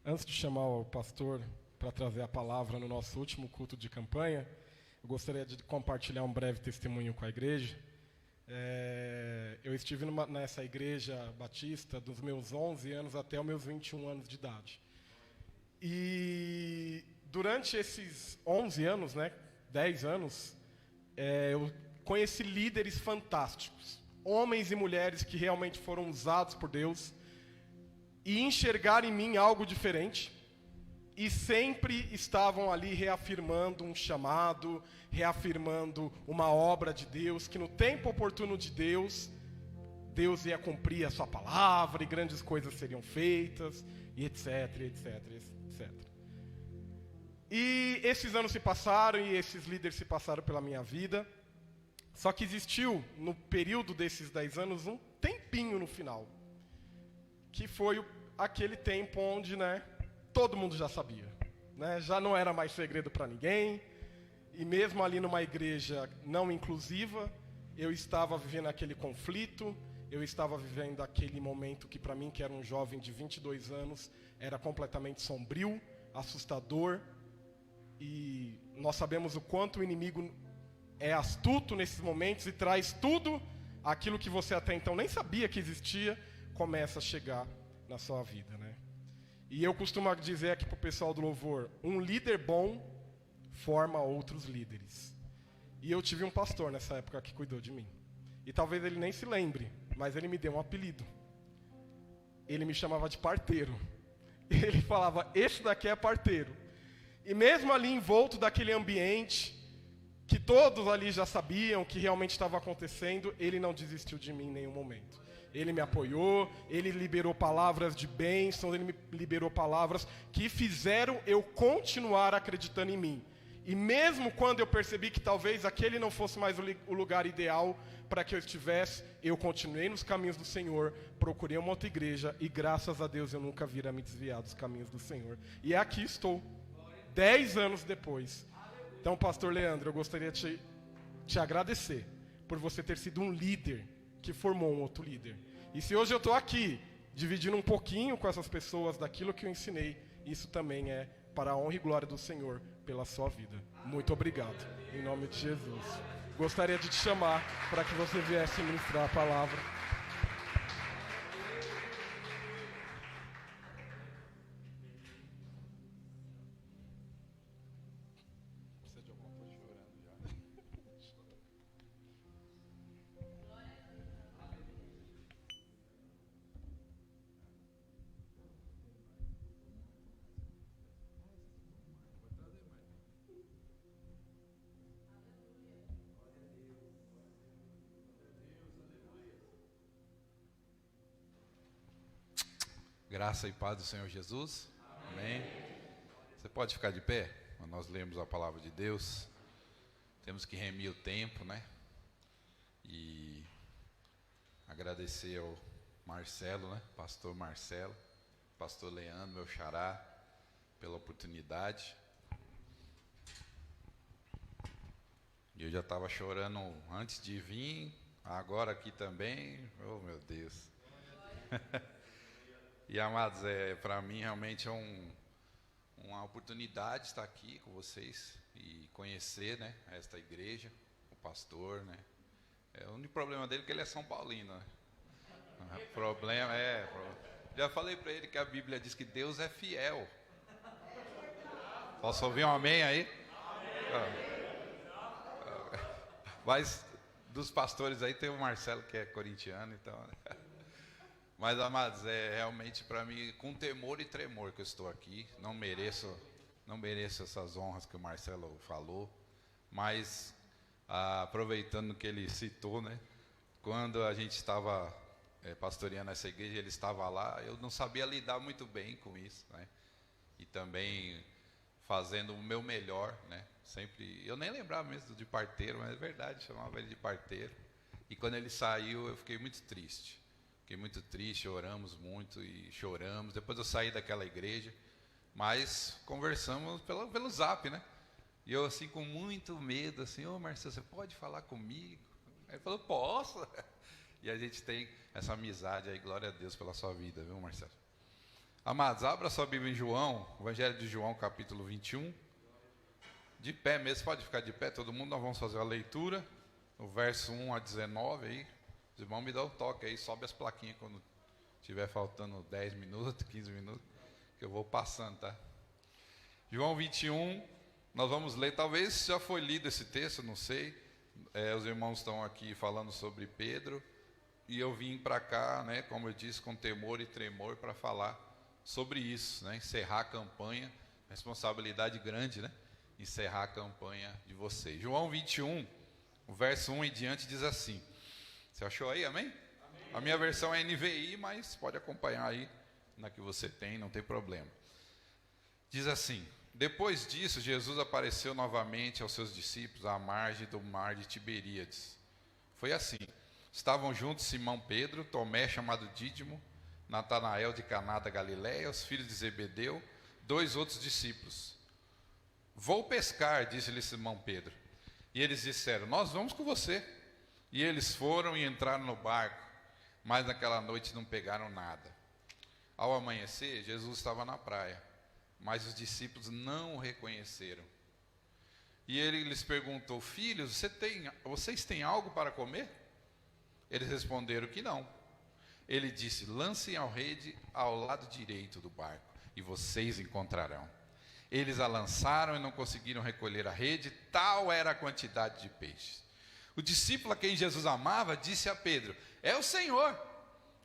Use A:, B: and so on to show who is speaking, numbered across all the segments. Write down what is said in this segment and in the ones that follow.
A: Antes de chamar o pastor para trazer a palavra no nosso último culto de campanha, eu gostaria de compartilhar um breve testemunho com a igreja. Eu estive nessa igreja batista dos meus 11 anos até os meus 21 anos de idade. E durante esses 11 anos, 10 anos, eu conheci líderes fantásticos, homens e mulheres que realmente foram usados por Deus e enxergaram em mim algo diferente, e sempre estavam ali reafirmando um chamado, reafirmando uma obra de Deus, que no tempo oportuno de Deus ia cumprir a sua palavra, e grandes coisas seriam feitas, e etc, etc, etc. E esses anos se passaram, e esses líderes se passaram pela minha vida, só que existiu, no período desses 10 anos, um tempinho no final, que foi aquele tempo onde, todo mundo já sabia, já não era mais segredo para ninguém, e mesmo ali numa igreja não inclusiva, eu estava vivendo aquele conflito, eu estava vivendo aquele momento que para mim, que era um jovem de 22 anos, era completamente sombrio, assustador, e nós sabemos o quanto o inimigo é astuto nesses momentos e traz tudo aquilo que você até então nem sabia que existia, começa a chegar na sua vida, E eu costumo dizer aqui para o pessoal do louvor, um líder bom forma outros líderes. E eu tive um pastor nessa época que cuidou de mim. E talvez ele nem se lembre, mas ele me deu um apelido. Ele me chamava de parteiro. Ele falava, esse daqui é parteiro. E mesmo ali envolto daquele ambiente, que todos ali já sabiam que realmente estava acontecendo, ele não desistiu de mim em nenhum momento. Ele me apoiou, ele liberou palavras de bênção, ele me liberou palavras que fizeram eu continuar acreditando em mim. E mesmo quando eu percebi que talvez aquele não fosse mais o lugar ideal para que eu estivesse, eu continuei nos caminhos do Senhor, procurei uma outra igreja e graças a Deus eu nunca vira me desviar dos caminhos do Senhor. E aqui estou, 10 anos depois. Então, pastor Leandro, eu gostaria de te agradecer por você ter sido um líder que formou um outro líder. E se hoje eu estou aqui, dividindo um pouquinho com essas pessoas daquilo que eu ensinei, isso também é para a honra e glória do Senhor pela sua vida. Muito obrigado, em nome de Jesus. Gostaria de te chamar para que você viesse ministrar a palavra.
B: Graça e paz do Senhor Jesus. Amém. Você pode ficar de pé? Nós lemos a palavra de Deus. Temos que remir o tempo, E agradecer ao Marcelo, pastor Marcelo, pastor Leandro, meu xará, pela oportunidade. E eu já estava chorando antes de vir, agora aqui também. Oh, meu Deus. E, amados, para mim realmente é uma oportunidade estar aqui com vocês e conhecer, esta igreja, o pastor, O único problema dele é que ele é São Paulino, O problema já falei para ele que a Bíblia diz que Deus é fiel. Posso ouvir um amém aí? Mas dos pastores aí tem o Marcelo que é corintiano, então... Mas, amados, realmente para mim, com temor e tremor que eu estou aqui. Não mereço essas honras que o Marcelo falou. Mas, aproveitando que ele citou, quando a gente estava pastoreando essa igreja, ele estava lá, eu não sabia lidar muito bem com isso, E também fazendo o meu melhor, Sempre, eu nem lembrava mesmo de parteiro, mas é verdade, chamava ele de parteiro. E quando ele saiu, eu fiquei muito triste. Oramos muito e choramos. Depois eu saí daquela igreja, mas conversamos pelo Zap, E eu assim com muito medo, assim, Marcelo, você pode falar comigo? Aí ele falou, posso. E a gente tem essa amizade aí, glória a Deus pela sua vida, viu, Marcelo? Amados, abra sua Bíblia em João, Evangelho de João, capítulo 21. De pé mesmo, pode ficar de pé, todo mundo. Nós vamos fazer a leitura, no verso 1 a 19 aí. Os irmãos me dão um toque aí, sobe as plaquinhas quando estiver faltando 10 minutos, 15 minutos, que eu vou passando, tá? João 21, nós vamos ler, talvez já foi lido esse texto, não sei. Os irmãos estão aqui falando sobre Pedro, e eu vim para cá, né, como eu disse, com temor e tremor para falar sobre isso, né, encerrar a campanha, responsabilidade grande, né, encerrar a campanha de vocês. João 21, o verso 1 em diante diz assim, você achou aí, amém? Amém. A minha versão é NVI, mas pode acompanhar aí na que você tem, não tem problema. Diz assim: depois disso, Jesus apareceu novamente aos seus discípulos à margem do mar de Tiberíades. Foi assim, estavam juntos Simão Pedro, Tomé chamado Dídimo, Natanael de Caná da Galileia, os filhos de Zebedeu, 2 outros discípulos. Vou pescar, disse-lhe Simão Pedro. E eles disseram, nós vamos com você. E eles foram e entraram no barco, mas naquela noite não pegaram nada. Ao amanhecer, Jesus estava na praia, mas os discípulos não o reconheceram. E ele lhes perguntou, filhos, vocês têm algo para comer? Eles responderam que não. Ele disse, lancem a rede ao lado direito do barco, e vocês encontrarão. Eles a lançaram e não conseguiram recolher a rede, tal era a quantidade de peixes. O discípulo a quem Jesus amava disse a Pedro, é o Senhor.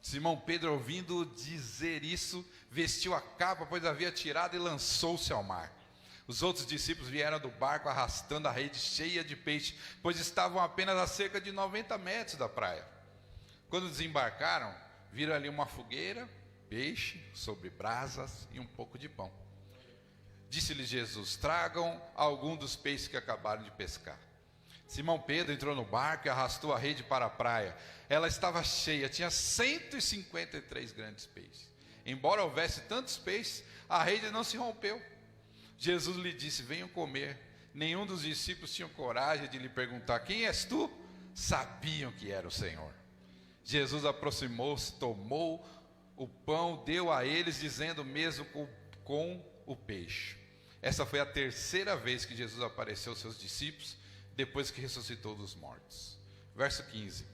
B: Simão Pedro, ouvindo dizer isso, vestiu a capa, pois havia tirado, e lançou-se ao mar. Os outros discípulos vieram do barco arrastando a rede cheia de peixe, pois estavam apenas a cerca de 90 metros da praia. Quando desembarcaram, viram ali uma fogueira, peixe sobre brasas e um pouco de pão. Disse-lhe Jesus, tragam algum dos peixes que acabaram de pescar. Simão Pedro entrou no barco e arrastou a rede para a praia. Ela estava cheia, tinha 153 grandes peixes. Embora houvesse tantos peixes, a rede não se rompeu. Jesus lhe disse, venham comer. Nenhum dos discípulos tinha coragem de lhe perguntar, quem és tu? Sabiam que era o Senhor. Jesus aproximou-se, tomou o pão, deu a eles, dizendo mesmo com o peixe. Essa foi a terceira vez que Jesus apareceu aos seus discípulos, depois que ressuscitou dos mortos. Verso 15.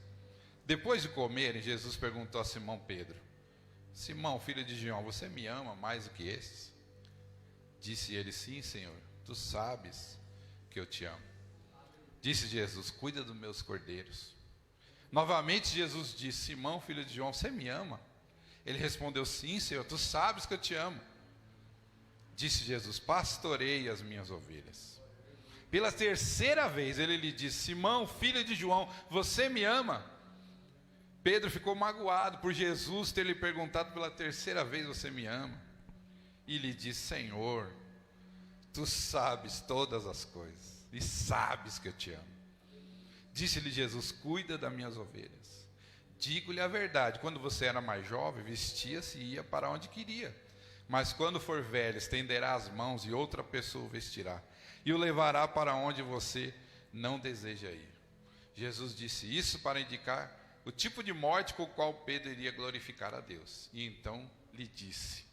B: Depois de comerem, Jesus perguntou a Simão Pedro, Simão, filho de João, você me ama mais do que estes? Disse ele, sim, Senhor, tu sabes que eu te amo. Disse Jesus, cuida dos meus cordeiros. Novamente Jesus disse, Simão, filho de João, você me ama? Ele respondeu, sim, Senhor, tu sabes que eu te amo. Disse Jesus, pastorei as minhas ovelhas. Pela terceira vez ele lhe disse, Simão, filho de João, você me ama? Pedro ficou magoado por Jesus ter lhe perguntado pela terceira vez, você me ama? E lhe disse, Senhor, tu sabes todas as coisas, e sabes que eu te amo. Disse-lhe Jesus, cuida das minhas ovelhas. Digo-lhe a verdade, quando você era mais jovem, vestia-se e ia para onde queria. Mas quando for velho, estenderá as mãos e outra pessoa o vestirá, e o levará para onde você não deseja ir. Jesus disse isso para indicar o tipo de morte com o qual Pedro iria glorificar a Deus. E então lhe disse,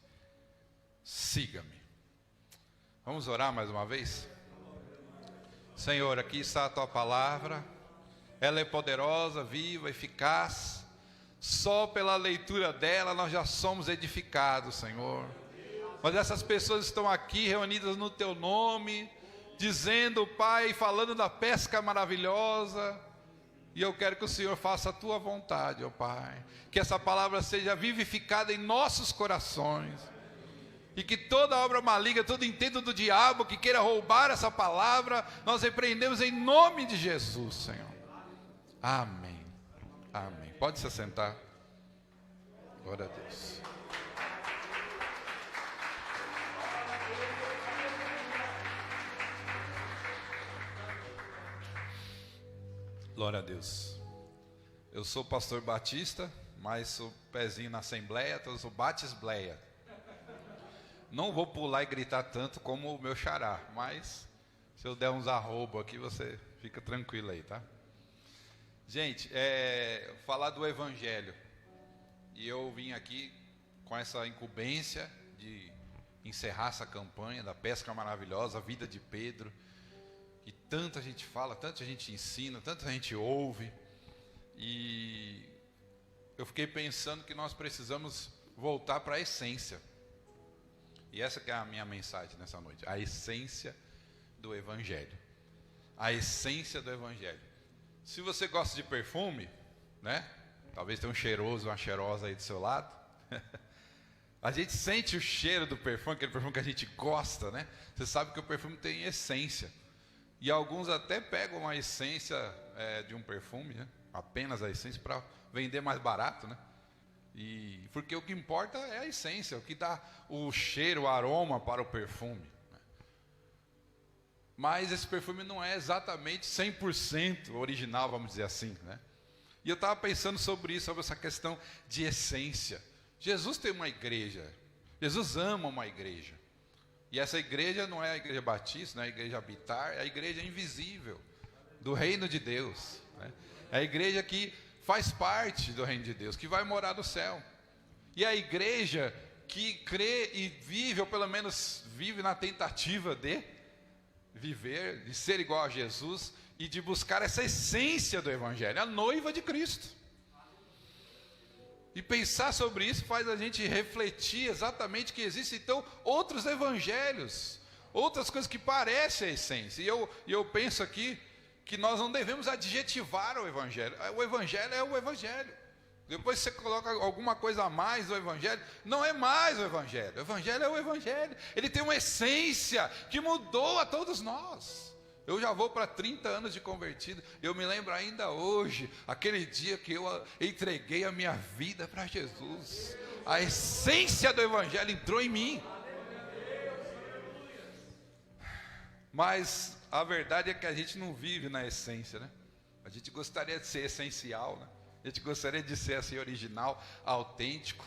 B: siga-me. Vamos orar mais uma vez? Senhor, aqui está a tua palavra. Ela é poderosa, viva, eficaz. Só pela leitura dela nós já somos edificados, Senhor. Mas essas pessoas estão aqui reunidas no teu nome, dizendo, Pai, falando da pesca maravilhosa, e eu quero que o Senhor faça a tua vontade, ó Pai, que essa palavra seja vivificada em nossos corações, e que toda obra maligna, todo intento do diabo que queira roubar essa palavra, nós repreendemos em nome de Jesus, Senhor. Amém, amém. Pode se assentar. Glória a Deus. Glória a Deus. Eu sou pastor batista, mas sou pezinho na assembleia, então eu sou batisbleia. Não vou pular e gritar tanto como o meu xará, mas se eu der uns arrobo aqui, você fica tranquilo aí, tá? Gente, falar do Evangelho. E eu vim aqui com essa incumbência de encerrar essa campanha da pesca maravilhosa, a vida de Pedro, que tanta gente fala, tanta gente ensina, tanta gente ouve, e eu fiquei pensando que nós precisamos voltar para a essência, e essa que é a minha mensagem nessa noite, a essência do Evangelho, a essência do Evangelho. Se você gosta de perfume, né? Talvez tenha um cheiroso, uma cheirosa aí do seu lado. A gente sente o cheiro do perfume, aquele perfume que a gente gosta, né? Você sabe que o perfume tem essência. E alguns até pegam a essência de um perfume, né? Apenas a essência, para vender mais barato, né? Porque o que importa é a essência, o que dá o cheiro, o aroma para o perfume. Mas esse perfume não é exatamente 100% original, vamos dizer assim, né? E eu estava pensando sobre isso, sobre essa questão de essência. Jesus tem uma igreja, Jesus ama uma igreja. E essa igreja não é a igreja batista, não é a igreja habitar, é a igreja invisível do reino de Deus, né? É a igreja que faz parte do reino de Deus, que vai morar no céu. E a igreja que crê e vive, ou pelo menos vive na tentativa de viver, de ser igual a Jesus e de buscar essa essência do Evangelho, a noiva de Cristo. E pensar sobre isso faz a gente refletir exatamente que existem então outros evangelhos, outras coisas que parecem a essência. E eu penso aqui que nós não devemos adjetivar o Evangelho. O Evangelho é o Evangelho. Depois você coloca alguma coisa a mais do Evangelho, não é mais o Evangelho. O Evangelho é o Evangelho. Ele tem uma essência que mudou a todos nós. Eu já vou para 30 anos de convertido. Eu me lembro ainda hoje, aquele dia que eu entreguei a minha vida para Jesus. A essência do Evangelho entrou em mim. Mas a verdade é que a gente não vive na essência, né? A gente gostaria de ser essencial, né? A gente gostaria de ser assim original, autêntico,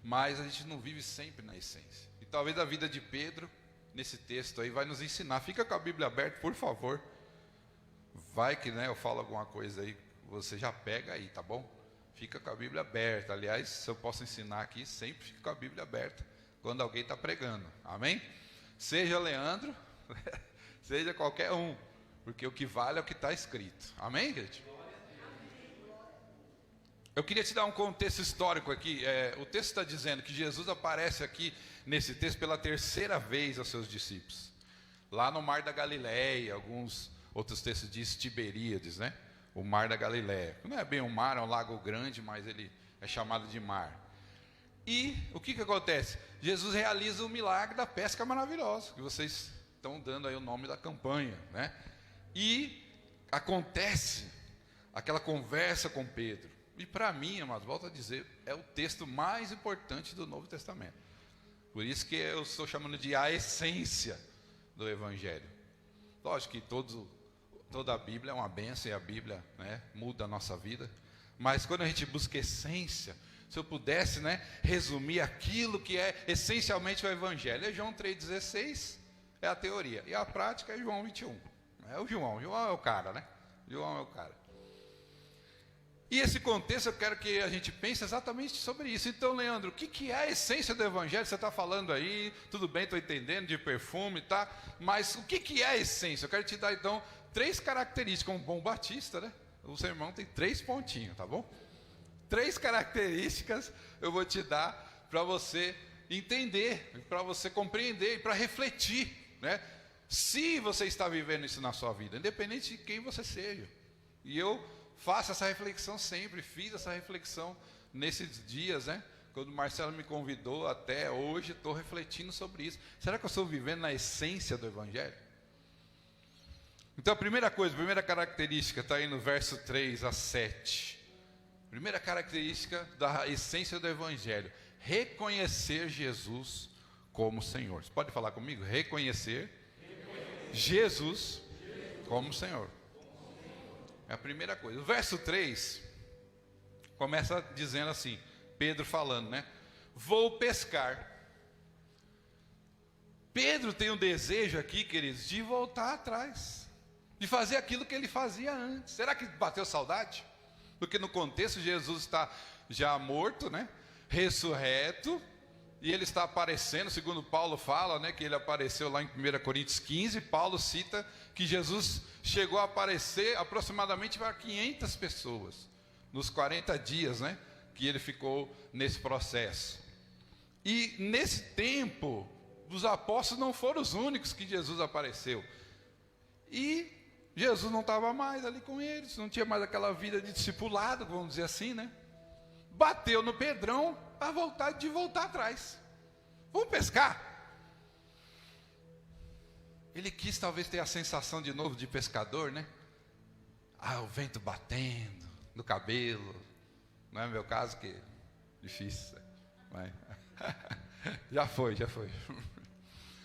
B: mas a gente não vive sempre na essência. E talvez a vida de Pedro, nesse texto aí, vai nos ensinar. Fica com a Bíblia aberta, por favor. Vai que, né, eu falo alguma coisa aí, você já pega aí, tá bom? Fica com a Bíblia aberta. Aliás, se eu posso ensinar aqui, sempre fica com a Bíblia aberta quando alguém está pregando. Amém? Seja Leandro, seja qualquer um, porque o que vale é o que está escrito. Amém, gente? Eu queria te dar um contexto histórico aqui. O texto está dizendo que Jesus aparece aqui nesse texto pela terceira vez aos seus discípulos, lá no Mar da Galileia. Alguns outros textos dizem Tiberíades, né? O Mar da Galileia. Não é bem um mar, é um lago grande, mas ele é chamado de mar. E o que acontece? Jesus realiza o milagre da pesca maravilhosa, que vocês estão dando aí o nome da campanha, né? E acontece aquela conversa com Pedro. E para mim, amados, volto a dizer, é o texto mais importante do Novo Testamento. Por isso que eu estou chamando de a essência do Evangelho. Lógico que toda a Bíblia é uma bênção, e a Bíblia, né, muda a nossa vida. Mas quando a gente busca essência, se eu pudesse, né, resumir aquilo que é essencialmente o Evangelho, é João 3,16, é a teoria. E a prática é João 21. É o João é o cara, né? João é o cara. E esse contexto eu quero que a gente pense exatamente sobre isso. Então, Leandro, o que é a essência do Evangelho? Você está falando aí, tudo bem, estou entendendo, de perfume, tá? Mas o que é a essência? Eu quero te dar, então, 3 características. Como bom batista, né? O sermão tem 3 pontinhos, tá bom? 3 características eu vou te dar para você entender, para você compreender e para refletir, né? Se você está vivendo isso na sua vida, independente de quem você seja. E eu faço essa reflexão sempre, fiz essa reflexão nesses dias, né? Quando o Marcelo me convidou, até hoje estou refletindo sobre isso. Será que eu estou vivendo na essência do Evangelho? Então a primeira característica está aí no verso 3 a 7. Primeira característica da essência do Evangelho: reconhecer Jesus como Senhor. Você pode falar comigo? Reconhecer Jesus como Senhor. É a primeira coisa. O verso 3 começa dizendo assim, Pedro falando, né? Vou pescar. Pedro tem um desejo aqui, queridos, de voltar atrás, de fazer aquilo que ele fazia antes. Será que bateu saudade? Porque no contexto Jesus está já morto, né? Ressurreto, E ele está aparecendo, segundo Paulo fala, né, que ele apareceu lá em 1 Coríntios 15. Paulo cita que Jesus chegou a aparecer aproximadamente para 500 pessoas, nos 40 dias, né, que ele ficou nesse processo. E nesse tempo, os apóstolos não foram os únicos que Jesus apareceu. E Jesus não estava mais ali com eles, não tinha mais aquela vida de discipulado, vamos dizer assim, né? Bateu no Pedrão para voltar atrás. Vamos pescar? Ele quis talvez ter a sensação de novo de pescador, né? O vento batendo no cabelo. Não é meu caso, que é difícil, mas já foi.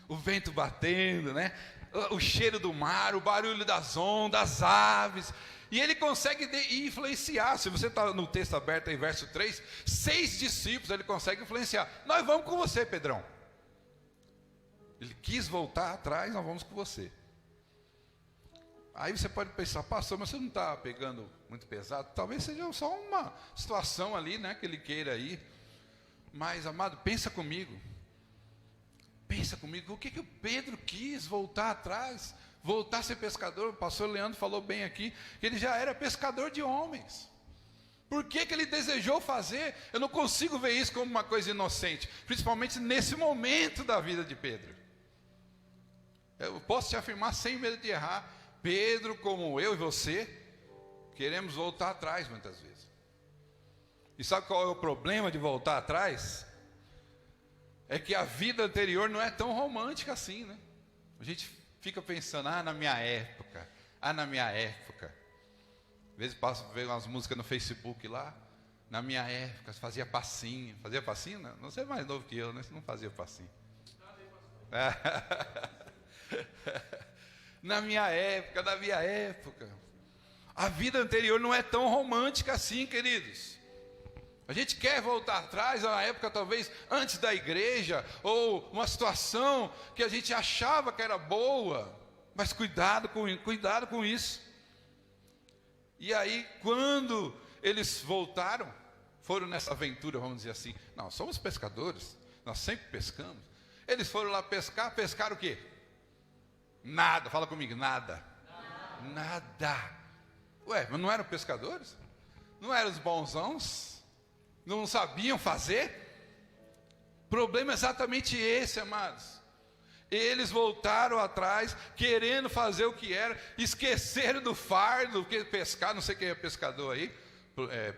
B: O vento batendo, né? O cheiro do mar, o barulho das ondas, das aves. E ele consegue influenciar. Se você está no texto aberto aí, verso 3, 6 discípulos ele consegue influenciar. Nós vamos com você, Pedrão. Ele quis voltar atrás, nós vamos com você. Aí você pode pensar, pastor, mas você não está pegando muito pesado? Talvez seja só uma situação ali, né, que ele queira ir. Mas, amado, pensa comigo. O que o Pedro quis voltar atrás? Voltar a ser pescador. O pastor Leandro falou bem aqui, que ele já era pescador de homens. Por que ele desejou fazer? Eu não consigo ver isso como uma coisa inocente, principalmente nesse momento da vida de Pedro. Eu posso te afirmar sem medo de errar, Pedro, como eu e você, queremos voltar atrás muitas vezes. E sabe qual é o problema de voltar atrás? É que a vida anterior não é tão romântica assim, né? A gente fica pensando, na minha época. Às vezes passo a ver umas músicas no Facebook lá. Na minha época, fazia passinho. Fazia passinho? Não, você é mais novo que eu, né? Você não fazia passinho. Na minha época. A vida anterior não é tão romântica assim, queridos. A gente quer voltar atrás, a uma época talvez antes da igreja, ou uma situação que a gente achava que era boa, mas cuidado com isso. E aí, quando eles voltaram, foram nessa aventura, vamos dizer assim, nós somos pescadores, nós sempre pescamos. Eles foram lá pescaram o quê? Nada, fala comigo, nada. Ué, mas não eram pescadores? Não eram os bonzãos? Não sabiam fazer? O problema é exatamente esse, amados. Eles voltaram atrás, querendo fazer o que era, esqueceram do fardo, porque pescar, não sei quem é pescador aí,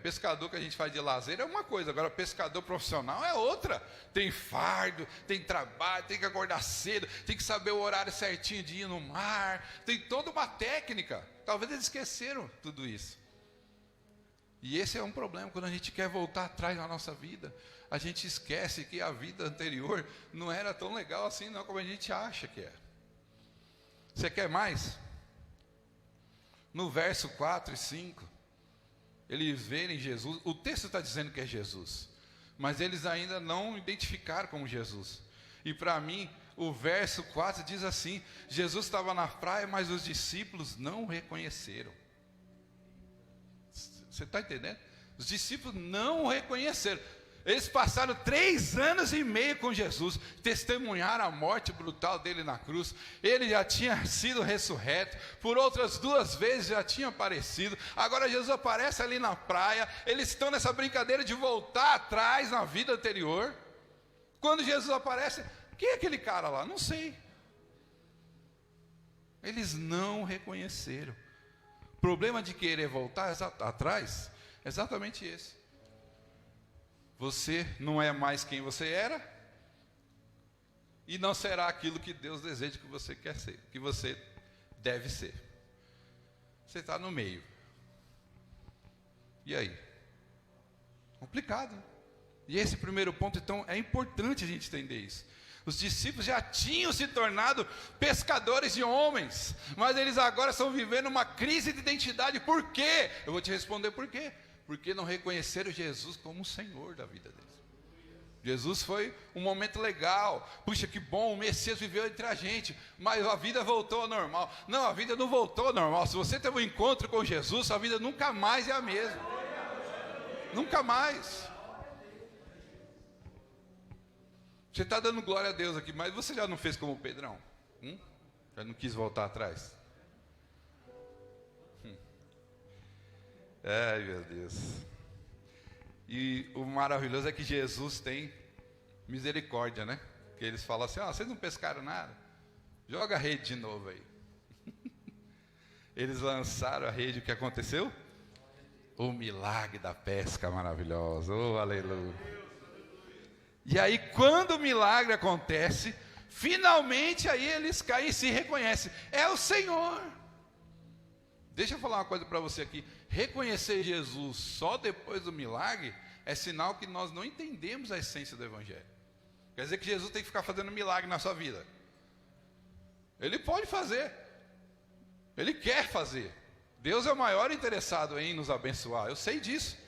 B: pescador que a gente faz de lazer é uma coisa, agora pescador profissional é outra. Tem fardo, tem trabalho, tem que acordar cedo, tem que saber o horário certinho de ir no mar, tem toda uma técnica. Talvez eles esqueceram tudo isso. E esse é um problema, quando a gente quer voltar atrás na nossa vida, a gente esquece que a vida anterior não era tão legal assim não, como a gente acha que é. Você quer mais? No verso 4 e 5, eles verem Jesus, o texto está dizendo que é Jesus, mas eles ainda não identificaram como Jesus. E para mim, o verso 4 diz assim, Jesus estava na praia, mas os discípulos não o reconheceram. Você está entendendo? Os discípulos não o reconheceram. Eles passaram 3 anos e meio com Jesus, testemunharam a morte brutal dele na cruz. Ele já tinha sido ressurreto, por outras 2 vezes já tinha aparecido. Agora Jesus aparece ali na praia, eles estão nessa brincadeira de voltar atrás na vida anterior. Quando Jesus aparece, quem é aquele cara lá? Não sei. Eles não reconheceram. O problema de querer voltar atrás é exatamente esse. Você não é mais quem você era e não será aquilo que Deus deseja que você quer ser, que você deve ser. Você está no meio. E aí? Complicado, né? E esse primeiro ponto, então, é importante a gente entender isso. Os discípulos já tinham se tornado pescadores de homens, mas eles agora estão vivendo uma crise de identidade. Por quê? Eu vou te responder por quê. Porque não reconheceram Jesus como o Senhor da vida deles. Jesus foi um momento legal. Puxa, que bom, o Messias viveu entre a gente, mas a vida voltou ao normal. Não, a vida não voltou ao normal. Se você teve um encontro com Jesus, sua vida nunca mais é a mesma. Nunca mais. Você está dando glória a Deus aqui, mas você já não fez como o Pedrão? Já não quis voltar atrás? Ai, meu Deus. E o maravilhoso é que Jesus tem misericórdia, né? Que eles falam assim, vocês não pescaram nada? Joga a rede de novo aí. Eles lançaram a rede, o que aconteceu? O milagre da pesca maravilhosa, oh aleluia. E aí quando o milagre acontece, finalmente aí eles caem e se reconhecem, é o Senhor. Deixa eu falar uma coisa para você aqui, reconhecer Jesus só depois do milagre, é sinal que nós não entendemos a essência do Evangelho. Quer dizer que Jesus tem que ficar fazendo milagre na sua vida. Ele pode fazer, Ele quer fazer. Deus é o maior interessado em nos abençoar, eu sei disso.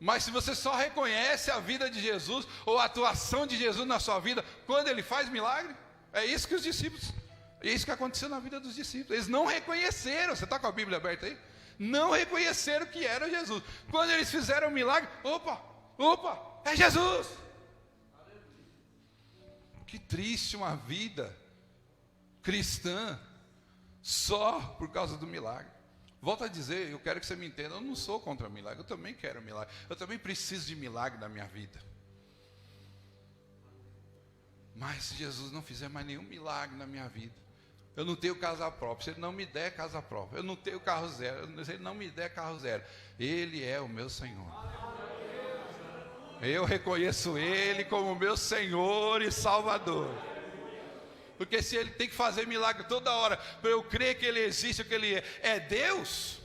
B: Mas se você só reconhece a vida de Jesus, ou a atuação de Jesus na sua vida, quando Ele faz milagre, é isso que os discípulos, é isso que aconteceu na vida dos discípulos. Eles não reconheceram, você está com a Bíblia aberta aí? Não reconheceram que era Jesus. Quando eles fizeram o milagre, opa, é Jesus. Que triste uma vida cristã só por causa do milagre. Volto a dizer, eu quero que você me entenda, eu não sou contra milagre, eu também quero milagre, eu também preciso de milagre na minha vida. Mas se Jesus não fizer mais nenhum milagre na minha vida, eu não tenho casa própria, se Ele não me der casa própria, eu não tenho carro zero, se Ele não me der carro zero, Ele é o meu Senhor. Eu reconheço Ele como meu Senhor e Salvador. Porque se Ele tem que fazer milagre toda hora, para eu crer que Ele existe, que Ele é Deus,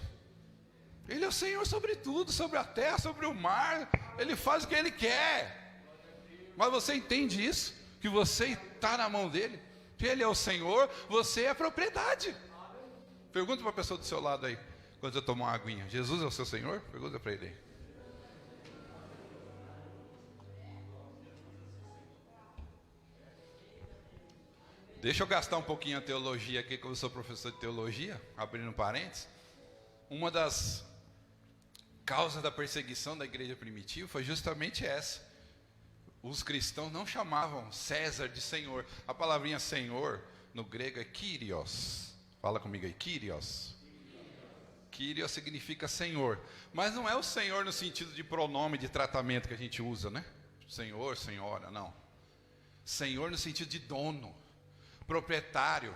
B: Ele é o Senhor sobre tudo, sobre a terra, sobre o mar, Ele faz o que Ele quer. Mas você entende isso? Que você está na mão dEle, que Ele é o Senhor, você é a propriedade. Pergunta para a pessoa do seu lado aí, quando você tomar uma aguinha, Jesus é o seu Senhor? Pergunta para ele aí. Deixa eu gastar um pouquinho a teologia aqui, que eu sou professor de teologia, abrindo parênteses. Uma das causas da perseguição da igreja primitiva foi justamente essa. Os cristãos não chamavam César de Senhor. A palavrinha Senhor, no grego, é Kyrios. Fala comigo aí, Kyrios. Kyrios significa Senhor. Mas não é o Senhor no sentido de pronome, de tratamento que a gente usa, né? Senhor, senhora, não. Senhor no sentido de dono. Proprietário,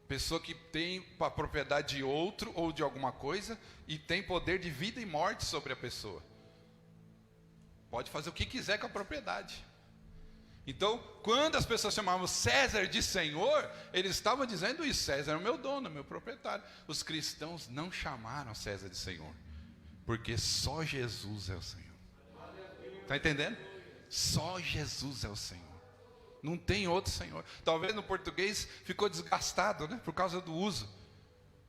B: pessoa que tem a propriedade de outro ou de alguma coisa e tem poder de vida e morte sobre a pessoa. Pode fazer o que quiser com a propriedade. Então, quando as pessoas chamavam César de Senhor, eles estavam dizendo isso: César é o meu dono, meu proprietário. Os cristãos não chamaram César de Senhor, porque só Jesus é o Senhor. Está entendendo? Só Jesus é o Senhor. Não tem outro Senhor. Talvez no português ficou desgastado, né? Por causa do uso.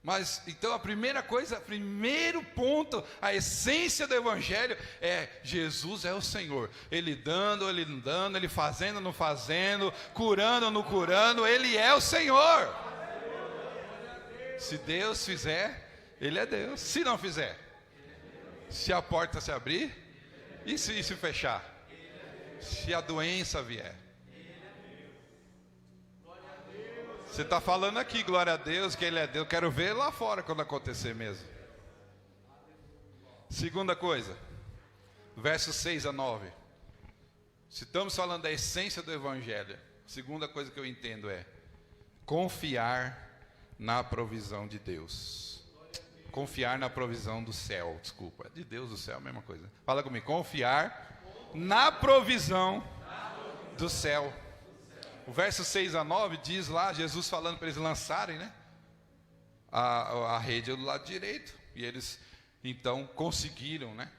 B: Mas, então a primeira coisa, primeiro ponto, a essência do Evangelho é: Jesus é o Senhor. Ele dando, Ele não dando, Ele fazendo, não fazendo, curando, não curando, Ele é o Senhor. Se Deus fizer, Ele é Deus. Se não fizer, se a porta se abrir, e se fechar? Se a doença vier. Você está falando aqui, glória a Deus, que Ele é Deus. Quero ver lá fora quando acontecer mesmo. Segunda coisa, versos 6 a 9. Se estamos falando da essência do Evangelho, a segunda coisa que eu entendo é confiar na provisão de Deus. Confiar na provisão do céu, desculpa. De Deus do céu, a mesma coisa. Fala comigo, confiar na provisão do céu. O verso 6 a 9 diz lá, Jesus falando para eles lançarem, né, a rede do lado direito. E eles então conseguiram, né,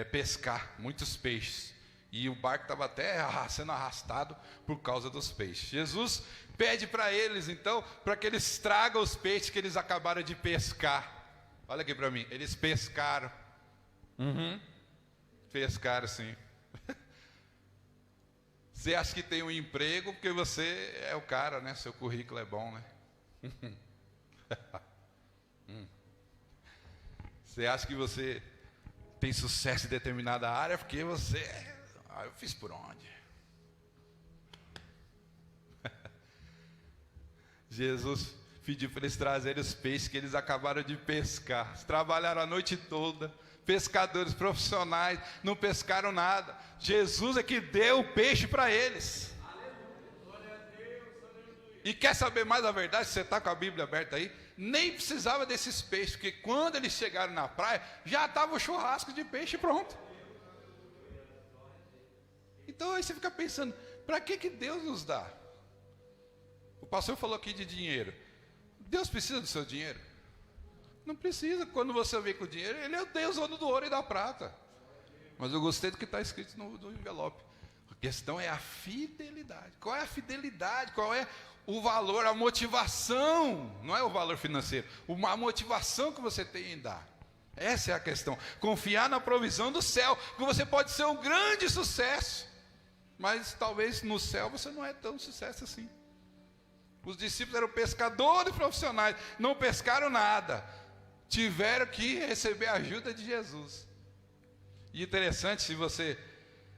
B: pescar muitos peixes. E o barco estava até sendo arrastado por causa dos peixes. Jesus pede para eles então, para que eles tragam os peixes que eles acabaram de pescar. Olha aqui para mim, eles pescaram. Pescaram sim. Você acha que tem um emprego porque você é o cara, né? Seu currículo é bom, né? Você acha que você tem sucesso em determinada área porque você Ah, eu fiz por onde? Jesus pediu para eles trazerem os peixes que eles acabaram de pescar. Eles trabalharam a noite toda, pescadores profissionais, não pescaram nada. Jesus é que deu o peixe para eles. E quer saber mais a verdade? Se você está com a Bíblia aberta aí, nem precisava desses peixes, porque quando eles chegaram na praia, já estava o churrasco de peixe pronto. Então aí você fica pensando, para que Deus nos dá? O pastor falou aqui de dinheiro. Deus precisa do seu dinheiro? Não precisa. Quando você vem com o dinheiro, Ele é o Deus dono do ouro e da prata. Mas eu gostei do que está escrito no envelope. A questão é a fidelidade. Qual é a fidelidade? Qual é o valor, a motivação? Não é o valor financeiro. A motivação que você tem em dar. Essa é a questão. Confiar na provisão do céu. Que você pode ser um grande sucesso. Mas talvez no céu você não é tão sucesso assim. Os discípulos eram pescadores profissionais, não pescaram nada, tiveram que receber a ajuda de Jesus. E interessante, se você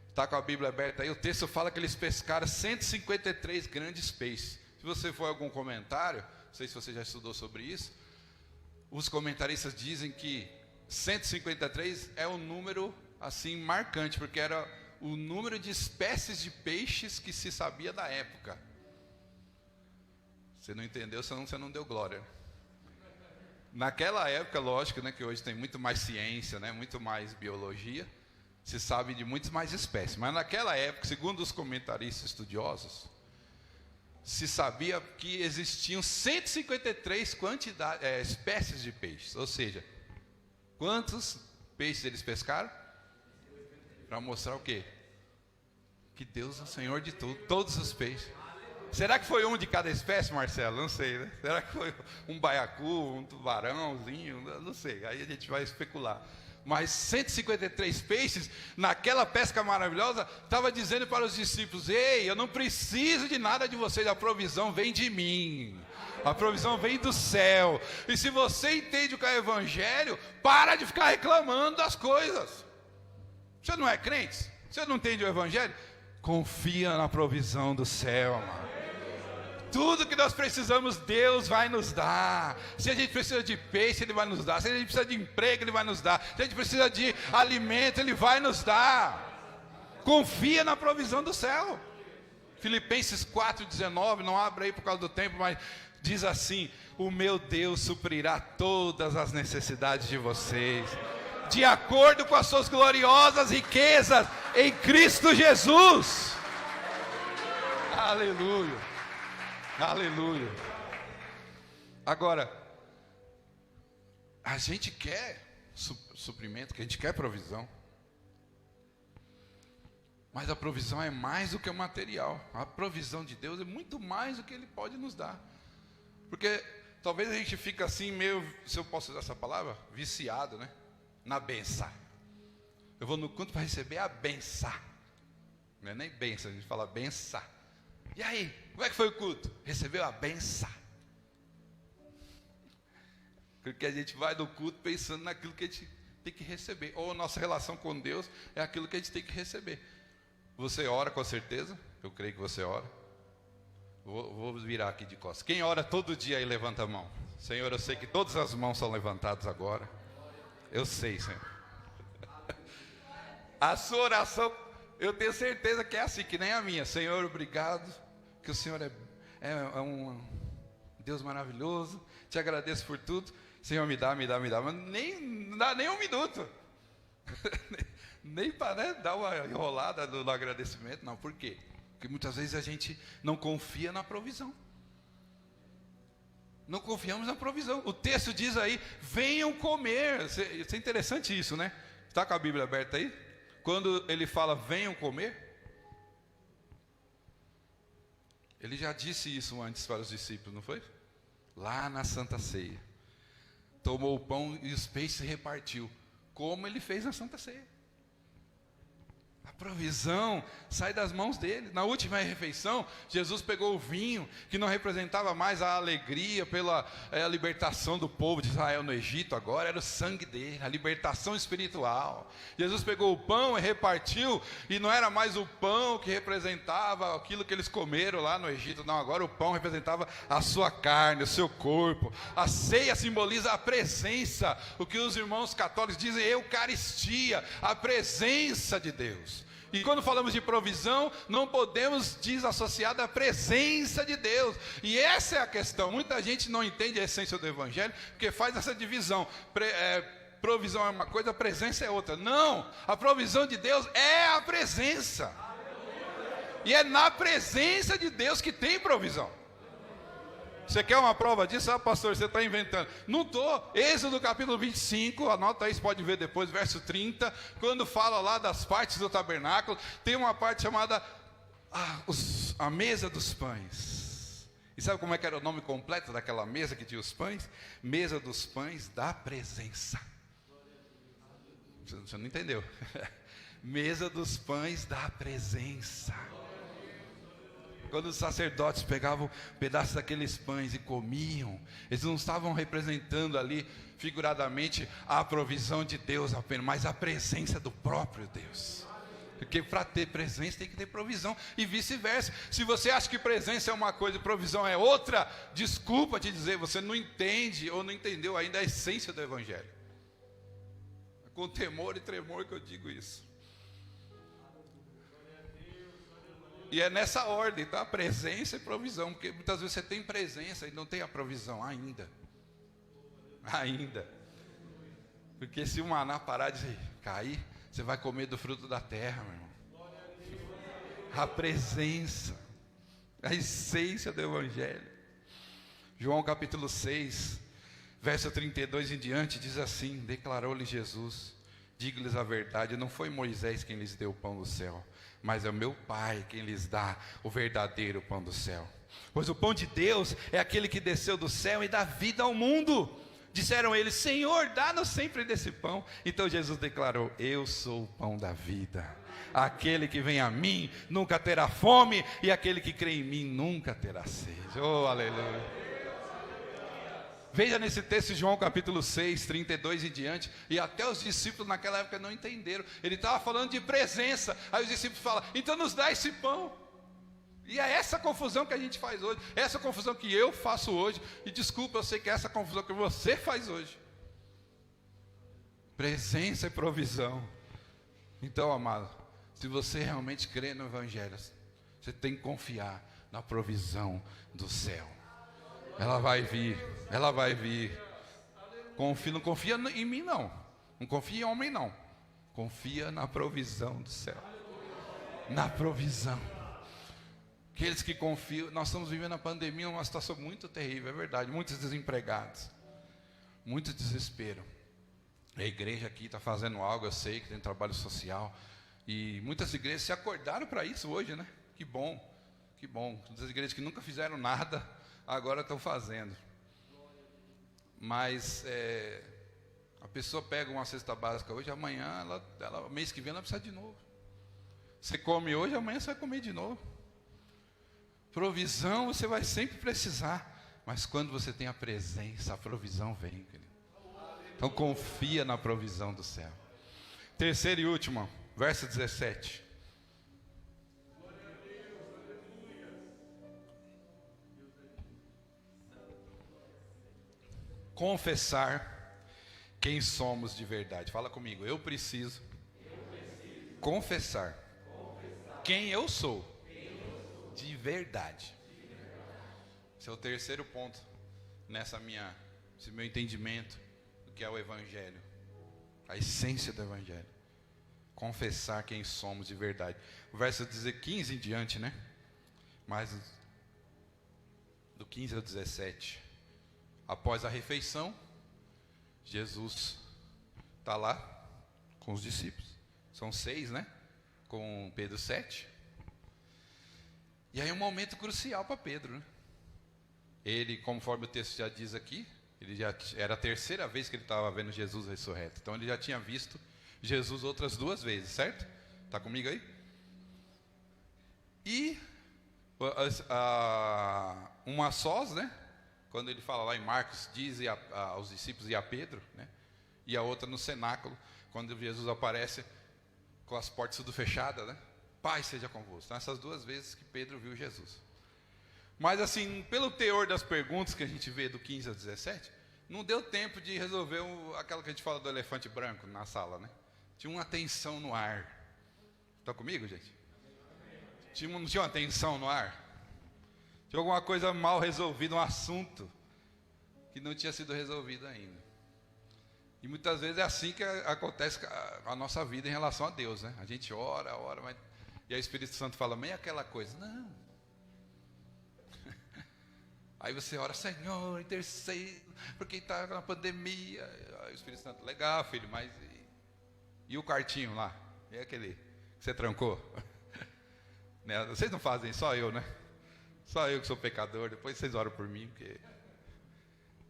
B: está com a Bíblia aberta aí, o texto fala que eles pescaram 153 grandes peixes. Se você for algum comentário, não sei se você já estudou sobre isso, os comentaristas dizem que 153 é um número assim marcante, porque era o número de espécies de peixes que se sabia da época. Você não entendeu, senão você não deu glória. Naquela época, lógico, né, que hoje tem muito mais ciência, né, muito mais biologia, se sabe de muitas mais espécies. Mas naquela época, segundo os comentaristas estudiosos, se sabia que existiam 153 espécies de peixes. Ou seja, quantos peixes eles pescaram? Para mostrar o quê? Que Deus é o Senhor de tudo, todos os peixes. Será que foi um de cada espécie, Marcelo? Não sei, né? Será que foi um baiacu, um tubarãozinho? Não sei, aí a gente vai especular. Mas 153 peixes, naquela pesca maravilhosa, estava dizendo para os discípulos: ei, eu não preciso de nada de vocês, a provisão vem de mim. A provisão vem do céu. E se você entende o que é o Evangelho, para de ficar reclamando das coisas. Você não é crente? Você não entende o Evangelho? Confia na provisão do céu, amado. Tudo que nós precisamos, Deus vai nos dar. Se a gente precisa de peixe, Ele vai nos dar. Se a gente precisa de emprego, Ele vai nos dar. Se a gente precisa de alimento, Ele vai nos dar. Confia na provisão do céu. Filipenses 4,19, não abre aí por causa do tempo, mas diz assim: o meu Deus suprirá todas as necessidades de vocês, de acordo com as suas gloriosas riquezas em Cristo Jesus. Aleluia. Aleluia. Agora, a gente quer suprimento, que a gente quer provisão. Mas a provisão é mais do que o material. A provisão de Deus é muito mais do que Ele pode nos dar. Porque talvez a gente fique assim meio, se eu posso usar essa palavra, viciado, né? Na benção. Eu vou no culto para receber a benção. Não é nem benção, a gente fala benção. E aí, como é que foi o culto? Recebeu a benção. Porque a gente vai no culto pensando naquilo que a gente tem que receber. Ou a nossa relação com Deus é aquilo que a gente tem que receber. Você ora com certeza? Eu creio que você ora. Vou virar aqui de costas. Quem ora todo dia aí, levanta a mão. Senhor, eu sei que todas as mãos são levantadas agora. Eu sei, Senhor. A sua oração, eu tenho certeza que é assim, que nem a minha. Senhor, obrigado, que o Senhor é um Deus maravilhoso. Te agradeço por tudo. Senhor, me dá. Mas não dá nem um minuto. Nem para dar uma enrolada no agradecimento. Não, por quê? Porque muitas vezes a gente não confia na provisão. Não confiamos na provisão. O texto diz aí: venham comer. Isso é interessante isso, né? Está com a Bíblia aberta aí? Quando ele fala venham comer, ele já disse isso antes para os discípulos, não foi? Lá na Santa Ceia. Tomou o pão e os peixes se repartiu, como ele fez na Santa Ceia. A provisão sai das mãos dele. Na última refeição, Jesus pegou o vinho, que não representava mais a alegria pela libertação do povo de Israel no Egito, agora era o sangue dele, a libertação espiritual. Jesus pegou o pão e repartiu, e não era mais o pão que representava aquilo que eles comeram lá no Egito, não, agora o pão representava a sua carne, o seu corpo. A ceia simboliza a presença, o que os irmãos católicos dizem, Eucaristia, a presença de Deus. E quando falamos de provisão, não podemos desassociar da presença de Deus. E essa é a questão. Muita gente não entende a essência do Evangelho, porque faz essa divisão. Provisão é uma coisa, presença é outra. Não, a provisão de Deus é a presença. E é na presença de Deus que tem provisão. Você quer uma prova disso? Ah, pastor, você está inventando. Não estou. Êxodo capítulo 25, anota aí, você pode ver depois, verso 30, quando fala lá das partes do tabernáculo, tem uma parte chamada a mesa dos pães. E sabe como é que era o nome completo daquela mesa que tinha os pães? Mesa dos pães da presença. Você não entendeu? Mesa dos pães da presença. Quando os sacerdotes pegavam pedaços daqueles pães e comiam, eles não estavam representando ali figuradamente a provisão de Deus apenas, mas a presença do próprio Deus. Porque para ter presença tem que ter provisão e vice-versa. Se você acha que presença é uma coisa e provisão é outra, desculpa te dizer, você não entende ou não entendeu ainda a essência do Evangelho. É com temor e tremor que eu digo isso. E é nessa ordem, tá? Presença e provisão. Porque muitas vezes você tem presença e não tem a provisão ainda. Ainda. Porque se o maná parar de cair, você vai comer do fruto da terra, meu irmão. A presença, a essência do Evangelho. João capítulo 6, verso 32 em diante, diz assim: declarou-lhe Jesus, digo-lhes a verdade, não foi Moisés quem lhes deu o pão do céu, mas é o meu Pai quem lhes dá o verdadeiro pão do céu. Pois o pão de Deus é aquele que desceu do céu e dá vida ao mundo. Disseram eles: Senhor, dá-nos sempre desse pão. Então Jesus declarou: eu sou o pão da vida. Aquele que vem a mim nunca terá fome, e aquele que crê em mim nunca terá sede. Oh, aleluia. Veja nesse texto, João capítulo 6, 32 e diante, e até os discípulos naquela época não entenderam. Ele estava falando de presença, aí os discípulos falam: então nos dá esse pão. E é essa confusão que a gente faz hoje, essa confusão que eu faço hoje, e desculpa, eu sei que é essa confusão que você faz hoje. Presença e provisão. Então, amado, se você realmente crê no Evangelho, você tem que confiar na provisão do céu. Ela vai vir, ela vai vir. Não confia em mim não, não confia em homem não, confia na provisão do céu, na provisão. Aqueles que confiam, nós estamos vivendo a pandemia, uma situação muito terrível, é verdade, muitos desempregados, muito desespero. A igreja aqui está fazendo algo, eu sei que tem trabalho social, e muitas igrejas se acordaram para isso hoje, né? Que bom, que bom. Muitas igrejas que nunca fizeram nada, agora estão fazendo. Mas a pessoa pega uma cesta básica hoje, amanhã, mês que vem ela precisa de novo. Você come hoje, amanhã você vai comer de novo. Provisão você vai sempre precisar, mas quando você tem a presença, a provisão vem, querido. Então confia na provisão do céu. Terceiro e último, verso 17. Confessar quem somos de verdade. Fala comigo, eu preciso confessar quem eu sou de verdade. Esse é o terceiro ponto nesse meu entendimento do que é o Evangelho, a essência do Evangelho. Confessar quem somos de verdade. O verso 15 em diante, né? Mas do 15 ao 17. Após a refeição, Jesus está lá com os discípulos. São 6, né? Com Pedro 7. E aí é um momento crucial para Pedro, né? Ele, conforme o texto já diz aqui, ele já era a terceira vez que ele estava vendo Jesus ressurreto. Então ele já tinha visto Jesus outras 2 vezes, certo? Está comigo aí? E uma sós, né? Quando ele fala lá em Marcos, diz aos discípulos e a Pedro, né? E a outra no cenáculo, quando Jesus aparece com as portas tudo fechadas, né? Paz seja convosco. Então, essas duas vezes que Pedro viu Jesus. Mas assim, pelo teor das perguntas que a gente vê do 15 ao 17, não deu tempo de resolver aquela que a gente fala do elefante branco na sala, né? Tinha uma tensão no ar. Está comigo, gente? Não tinha uma tensão no ar? Tinha alguma coisa mal resolvida, um assunto que não tinha sido resolvido ainda. E muitas vezes é assim que acontece a nossa vida em relação a Deus, né? A gente ora, mas... E aí o Espírito Santo fala, meio aquela coisa, não. Aí você ora, Senhor, intercede, porque está na pandemia. Aí o Espírito Santo, legal, filho, mas... E o quartinho lá? E aquele que você trancou? Né? Vocês não fazem, só eu, né? Só eu que sou pecador, depois vocês oram por mim, porque...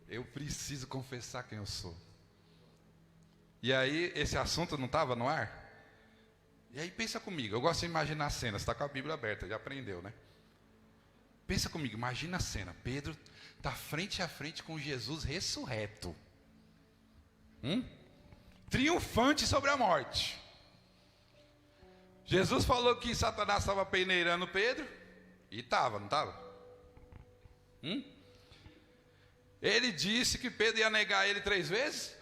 B: Eu preciso confessar quem eu sou. E aí, esse assunto não estava no ar? E aí, pensa comigo, eu gosto de imaginar a cena, você está com a Bíblia aberta, já aprendeu, né? Pensa comigo, imagina a cena, Pedro está frente a frente com Jesus ressurreto. Triunfante sobre a morte. Jesus falou que Satanás estava peneirando Pedro, e estava, não estava? Ele disse que Pedro ia negar ele 3 vezes,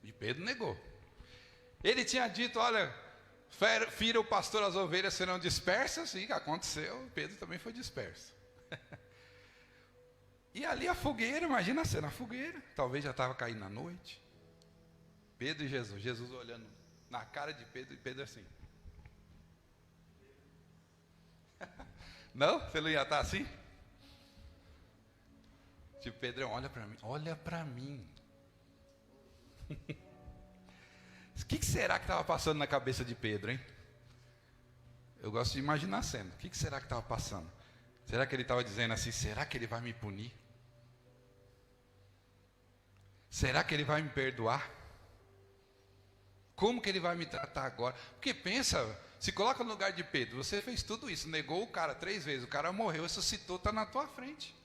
B: e Pedro negou. Ele tinha dito, olha, fira o pastor, as ovelhas serão dispersas, e aconteceu, Pedro também foi disperso. E ali a fogueira, imagina a cena, a fogueira, talvez já estava caindo a noite. Pedro e Jesus olhando na cara de Pedro, e Pedro assim. Não? Você não ia estar assim? Tipo, Pedrão, olha para mim. O que será que estava passando na cabeça de Pedro, hein? Eu gosto de imaginar a cena. O que será que estava passando? Será que ele estava dizendo assim, será que ele vai me punir? Será que ele vai me perdoar? Como que ele vai me tratar agora? Porque pensa, se coloca no lugar de Pedro, você fez tudo isso, negou o cara 3 vezes, o cara morreu, ressuscitou, está na tua frente.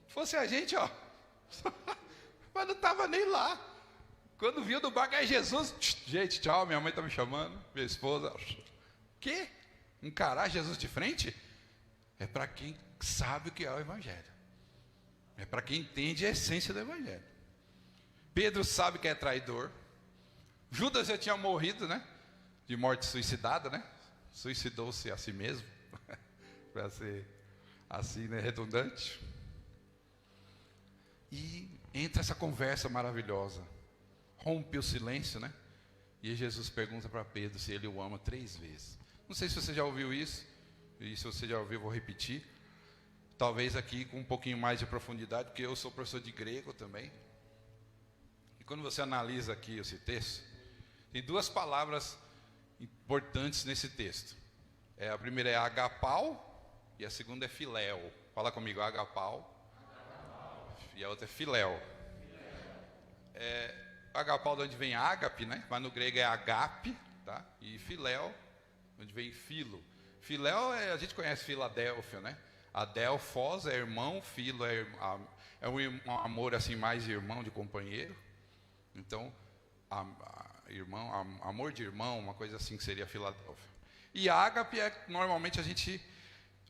B: Fosse a gente, ó, mas não estava nem lá. Quando viu do barco, é Jesus, gente, tchau, minha mãe está me chamando, minha esposa. Que? Encarar Jesus de frente? É para quem sabe o que é o Evangelho. É para quem entende a essência do Evangelho. Pedro sabe que é traidor. Judas já tinha morrido, né? De morte suicidada, né? Suicidou-se a si mesmo. Para ser assim, né? Redundante. E entra essa conversa maravilhosa. Rompe o silêncio, né? E Jesus pergunta para Pedro se ele o ama 3 vezes. Não sei se você já ouviu isso. E se você já ouviu, eu vou repetir. Talvez aqui com um pouquinho mais de profundidade, porque eu sou professor de grego também. E quando você analisa aqui esse texto, tem 2 palavras importantes nesse texto. A primeira é agapau e a segunda é filéu. Fala comigo, agapau. E a outra é filéu. Agapau, de onde vem ágape, né? Mas no grego é agape, tá? E filéu, onde vem filo. Filéu, a gente conhece Filadélfia, né? Adelfos é irmão, filo é um amor assim mais de irmão, de companheiro. Então, amor de irmão, uma coisa assim que seria Filadélfia. E ágape normalmente a gente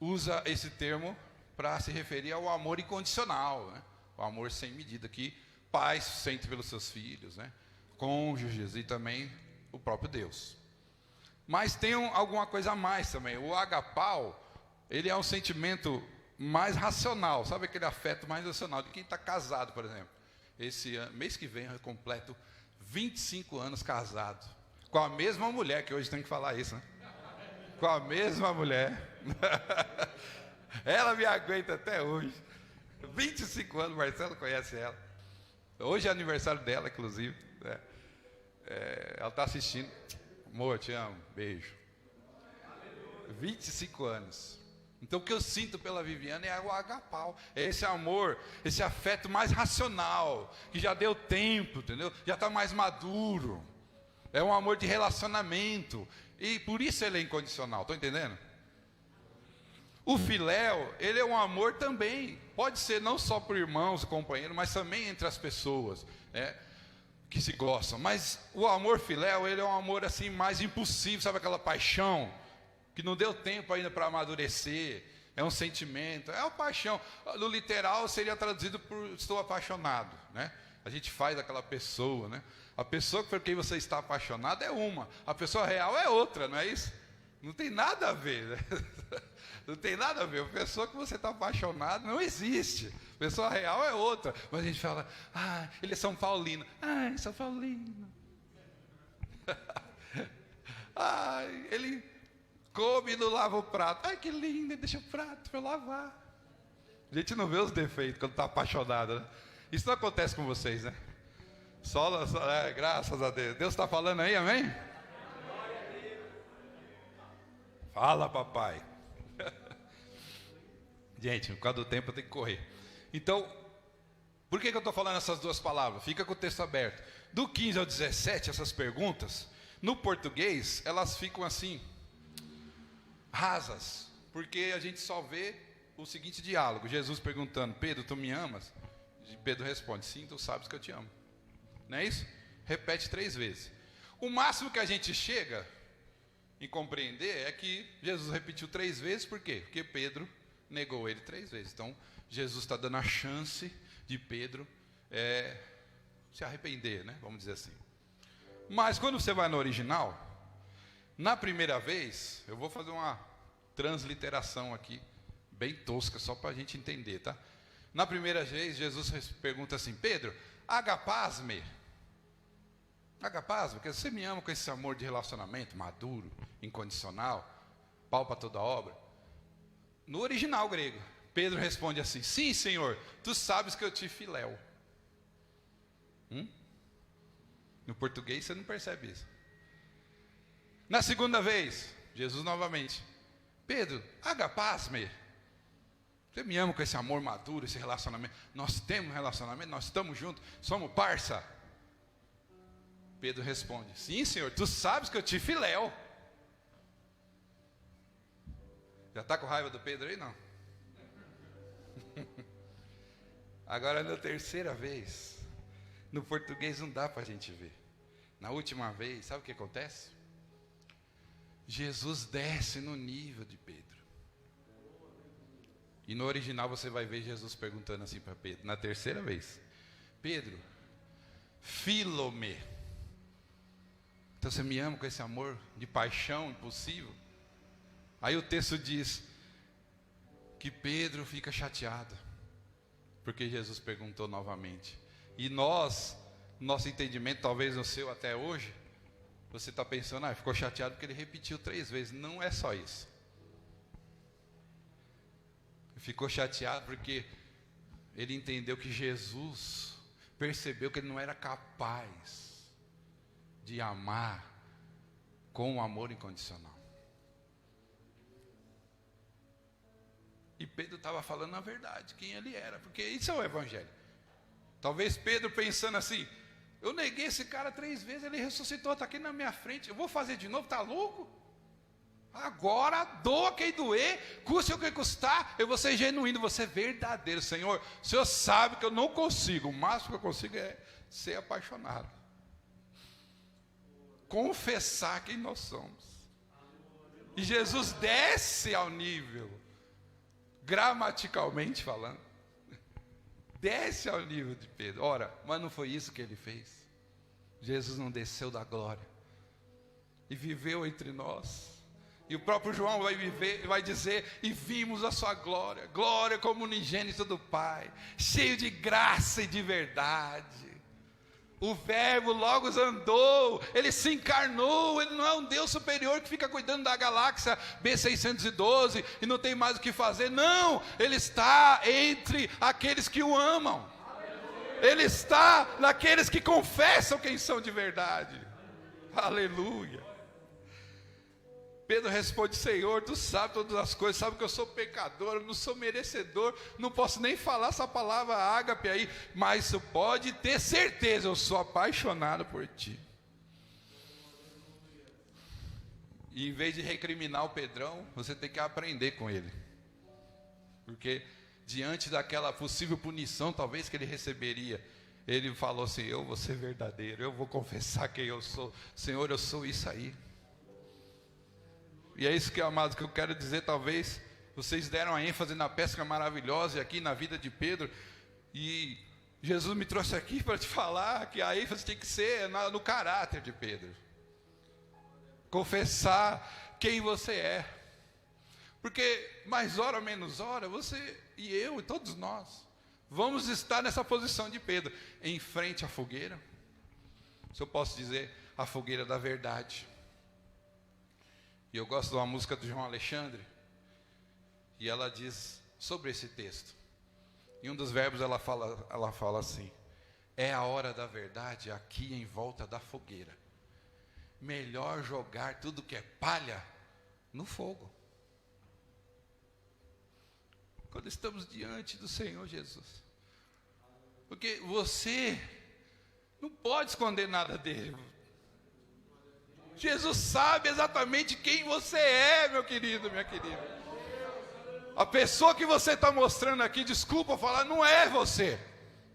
B: usa esse termo para se referir ao amor incondicional, né? O amor sem medida que pais sentem pelos seus filhos, né? Cônjuges e também o próprio Deus. Mas tem alguma coisa a mais também. O agapau, ele é um sentimento mais racional, sabe aquele afeto mais racional de quem está casado, por exemplo. Esse mês que vem eu completo 25 anos casado, com a mesma mulher, que hoje tem que falar isso, né? Com a mesma mulher. Ela me aguenta até hoje. 25 anos, Marcelo conhece ela. Hoje é aniversário dela, inclusive, né? Ela está assistindo. Amor, te amo, beijo. 25 anos. Então o que eu sinto pela Viviana é o agapau, é esse amor, esse afeto mais racional, que já deu tempo, entendeu? Já está mais maduro. É um amor de relacionamento. E por isso ele é incondicional, estão entendendo? O filéu, ele é um amor também. Pode ser não só por irmãos e companheiros, mas também entre as pessoas, né, que se gostam. Mas o amor filéu, ele é um amor assim mais impulsivo, sabe aquela paixão que não deu tempo ainda para amadurecer. É um sentimento, é uma paixão. No literal seria traduzido por estou apaixonado, né? A gente faz aquela pessoa, né? A pessoa por quem você está apaixonado é uma, a pessoa real é outra, não é isso? Não tem nada a ver, né? Não tem nada a ver. A pessoa que você está apaixonado não existe. A pessoa real é outra. Mas a gente fala, ele é São Paulino. São Paulino. Ele come e não lava o prato. Que lindo, deixa o prato para eu lavar. A gente não vê os defeitos quando está apaixonado, né? Isso não acontece com vocês, né? Graças a Deus. Deus está falando aí, amém? Fala, papai. Gente, por causa do tempo eu tenho que correr. Então, por que eu estou falando essas duas palavras? Fica com o texto aberto. Do 15 ao 17, essas perguntas, no português, elas ficam assim, rasas. Porque a gente só vê o seguinte diálogo. Jesus perguntando, Pedro, tu me amas? E Pedro responde, sim, tu sabes que eu te amo. Não é isso? Repete 3 vezes. O máximo que a gente chega em compreender é que Jesus repetiu 3 vezes, por quê? Porque Pedro negou ele 3 vezes. Então, Jesus está dando a chance de Pedro se arrepender, né? Vamos dizer assim. Mas quando você vai no original, na primeira vez, eu vou fazer uma transliteração aqui, bem tosca, só para a gente entender, tá? Na primeira vez, Jesus pergunta assim, Pedro, agapasme, porque você me ama com esse amor de relacionamento maduro, incondicional, pau para toda obra. No original grego, Pedro responde assim, sim, Senhor, tu sabes que eu te filéu. No português você não percebe isso. Na segunda vez, Jesus novamente, Pedro, agapasme, você me ama com esse amor maduro, esse relacionamento. Nós temos um relacionamento, nós estamos juntos, somos parça. Pedro responde, sim, Senhor, tu sabes que eu te filéu. Já está com raiva do Pedro aí, não? Agora, na terceira vez, no português não dá para a gente ver. Na última vez, sabe o que acontece? Jesus desce no nível de Pedro. E no original você vai ver Jesus perguntando assim para Pedro, na terceira vez, Pedro, filome. Então você me ama com esse amor de paixão impossível? Aí o texto diz que Pedro fica chateado, porque Jesus perguntou novamente. E nós, nosso entendimento, talvez no seu até hoje, você está pensando, ficou chateado porque ele repetiu 3 vezes. Não é só isso. Ficou chateado porque ele entendeu que Jesus percebeu que ele não era capaz de amar com um amor incondicional. E Pedro estava falando a verdade, quem ele era, porque isso é o evangelho. Talvez Pedro pensando assim, eu neguei esse cara 3 vezes, ele ressuscitou, está aqui na minha frente, eu vou fazer de novo, está louco? Agora, doa quem doer, custe o que custar, eu vou ser genuíno, vou ser verdadeiro. Senhor, o Senhor sabe que eu não consigo, o máximo que eu consigo é ser apaixonado. Confessar quem nós somos. E Jesus desce ao nível, gramaticalmente falando, desce ao nível de Pedro. Ora, mas não foi isso que ele fez. Jesus não desceu da glória e viveu entre nós. E o próprio João vai dizer, e vimos a sua glória, glória como unigênito do Pai, cheio de graça e de verdade. O verbo logos andou, ele se encarnou, ele não é um Deus superior que fica cuidando da galáxia B612 e não tem mais o que fazer. Não, ele está entre aqueles que o amam. Ele está naqueles que confessam quem são de verdade. Aleluia. Pedro responde, Senhor, tu sabes todas as coisas, sabe que eu sou pecador, eu não sou merecedor, não posso nem falar essa palavra ágape aí, mas tu pode ter certeza, eu sou apaixonado por ti. E em vez de recriminar o Pedrão, você tem que aprender com ele. Porque diante daquela possível punição, talvez que ele receberia, ele falou assim: eu vou ser verdadeiro, eu vou confessar quem eu sou. Senhor, eu sou isso aí. E é isso que, amados, que eu quero dizer. Talvez vocês deram a ênfase na pesca maravilhosa e aqui na vida de Pedro. E Jesus me trouxe aqui para te falar que a ênfase tem que ser no caráter de Pedro. Confessar quem você é. Porque mais hora ou menos hora, você e eu e todos nós vamos estar nessa posição de Pedro, em frente à fogueira. Se eu posso dizer, a fogueira da verdade. E eu gosto de uma música do João Alexandre, e ela diz sobre esse texto. Em um dos verbos ela fala assim: é a hora da verdade aqui em volta da fogueira. Melhor jogar tudo que é palha no fogo. Quando estamos diante do Senhor Jesus. Porque você não pode esconder nada dele. Jesus sabe exatamente quem você é, meu querido, minha querida. A pessoa que você está mostrando aqui, desculpa falar, não é você.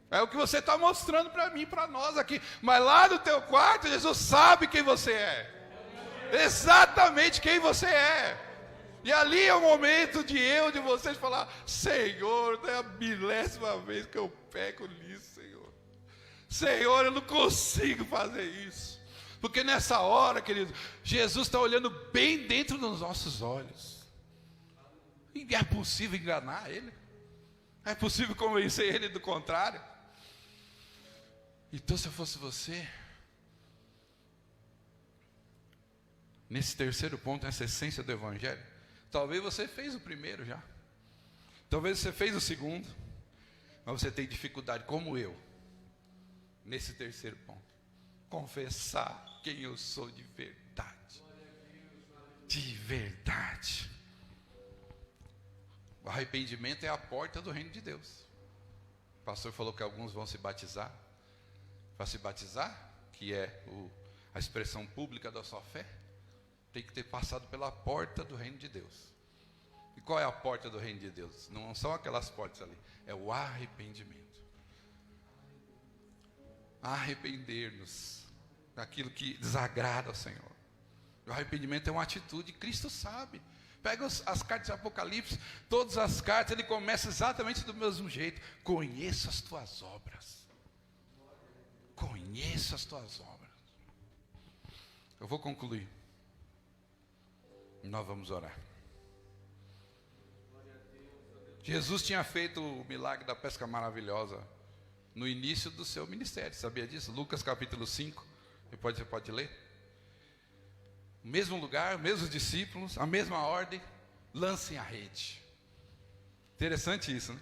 B: É o que você está mostrando para mim, para nós aqui. Mas lá no teu quarto, Jesus sabe quem você é. Exatamente quem você é. E ali é o momento de vocês falar: Senhor, é a milésima vez que eu peco nisso, Senhor. Senhor, eu não consigo fazer isso. Porque nessa hora, querido, Jesus está olhando bem dentro dos nossos olhos. E é possível enganar Ele? É possível convencer Ele do contrário? Então, se eu fosse você, nesse terceiro ponto, nessa essência do Evangelho, talvez você fez o primeiro já. Talvez você fez o segundo. Mas você tem dificuldade, como eu, nesse terceiro ponto. Confessar quem eu sou de verdade. De verdade. O arrependimento é a porta do reino de Deus. O pastor falou que alguns vão se batizar. Para se batizar, que é a expressão pública da sua fé, tem que ter passado pela porta do reino de Deus. E qual é a porta do reino de Deus? Não são aquelas portas ali, é o arrependimento. Arrepender-nos daquilo que desagrada ao Senhor. O arrependimento é uma atitude, Cristo sabe. Pega as cartas de Apocalipse, todas as cartas, ele começa exatamente do mesmo jeito: conheço as tuas obras. Conheço as tuas obras. Eu vou concluir. Nós vamos orar. Jesus tinha feito o milagre da pesca maravilhosa no início do seu ministério. Sabia disso? Lucas capítulo 5. Você pode ler? O mesmo lugar, mesmos discípulos, a mesma ordem. Lancem a rede. Interessante isso, né?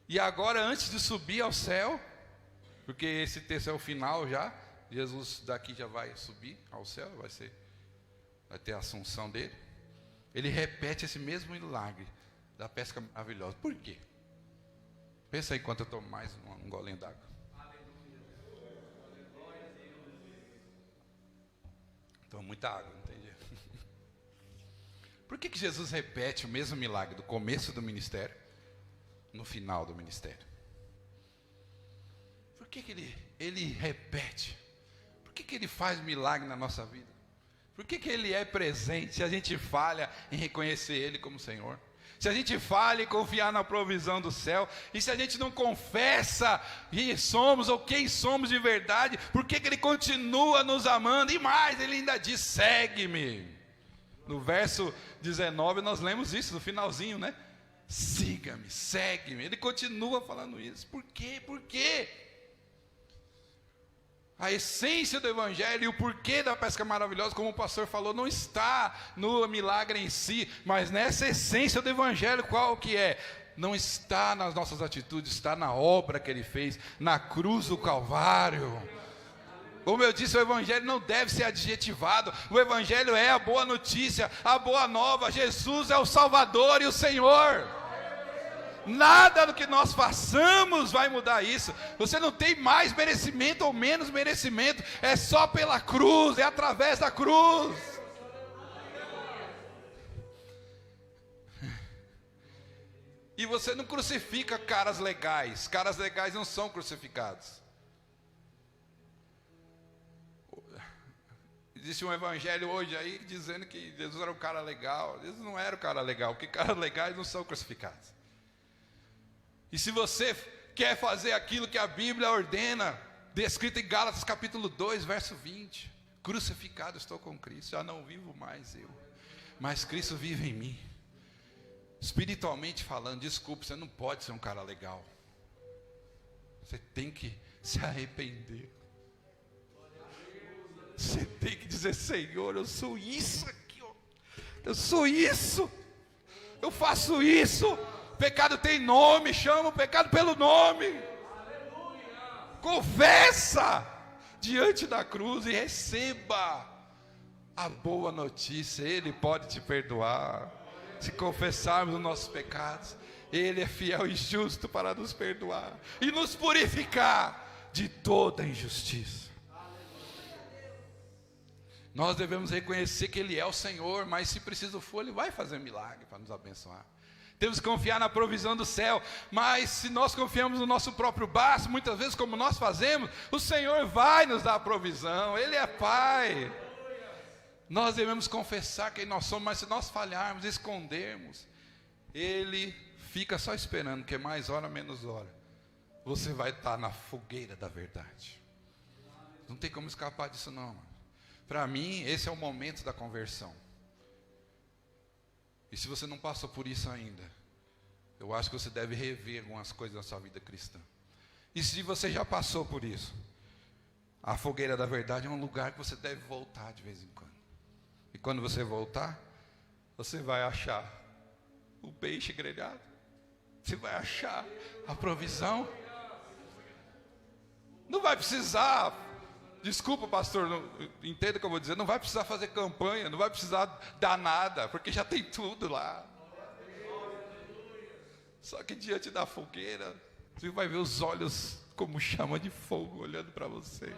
B: E agora, antes de subir ao céu, porque esse texto é o final já, Jesus daqui já vai subir ao céu, vai ter a assunção dele. Ele repete esse mesmo milagre da pesca maravilhosa. Por quê? Pensa aí enquanto eu tomo mais um golinho d'água. Tomo muita água, não entendi. Por que Jesus repete o mesmo milagre do começo do ministério no final do ministério? Por que ele repete? Por que ele faz milagre na nossa vida? Por que ele é presente se a gente falha em reconhecer Ele como Senhor? Se a gente falha em confiar na provisão do céu, e se a gente não confessa quem somos ou quem somos de verdade, por que Ele continua nos amando? E mais, Ele ainda diz: segue-me. No verso 19 nós lemos isso, no finalzinho, né? Siga-me, segue-me. Ele continua falando isso. Por quê? Por quê? A essência do Evangelho e o porquê da pesca maravilhosa, como o pastor falou, não está no milagre em si, mas nessa essência do Evangelho. Qual que é? Não está nas nossas atitudes, está na obra que Ele fez, na cruz do Calvário. Como eu disse, o Evangelho não deve ser adjetivado. O Evangelho é a boa notícia, a boa nova. Jesus é o Salvador e o Senhor. Nada do que nós façamos vai mudar isso. Você não tem mais merecimento ou menos merecimento. É só pela cruz, é através da cruz. E você não crucifica caras legais. Caras legais não são crucificados. Existe um evangelho hoje aí dizendo que Jesus era um cara legal. Jesus não era um cara legal, porque caras legais não são crucificados. E se você quer fazer aquilo que a Bíblia ordena, descrito em Gálatas capítulo 2, verso 20: crucificado estou com Cristo, já não vivo mais eu, mas Cristo vive em mim. Espiritualmente falando, desculpe, você não pode ser um cara legal. Você tem que se arrepender. Você tem que dizer: Senhor, eu sou isso aqui, ó. Eu sou isso. Eu faço isso. O pecado tem nome, chama o pecado pelo nome. Confessa diante da cruz e receba a boa notícia. Ele pode te perdoar. Se confessarmos os nossos pecados, Ele é fiel e justo para nos perdoar e nos purificar de toda injustiça. Nós devemos reconhecer que Ele é o Senhor, mas se preciso for, Ele vai fazer milagre para nos abençoar. Temos que confiar na provisão do céu, mas se nós confiamos no nosso próprio braço, muitas vezes como nós fazemos, o Senhor vai nos dar a provisão. Ele é Pai. Nós devemos confessar quem nós somos, mas se nós falharmos, escondermos, Ele fica só esperando, que mais hora, menos hora, você vai estar na fogueira da verdade. Não tem como escapar disso não. Para mim, esse é o momento da conversão. E se você não passou por isso ainda, eu acho que você deve rever algumas coisas na sua vida cristã. E se você já passou por isso, a fogueira da verdade é um lugar que você deve voltar de vez em quando. E quando você voltar, você vai achar o peixe grelhado, você vai achar a provisão. Não vai precisar, desculpa pastor, entenda o que eu vou dizer, não vai precisar fazer campanha, não vai precisar dar nada, porque já tem tudo lá. Só que diante da fogueira, você vai ver os olhos como chama de fogo olhando para você.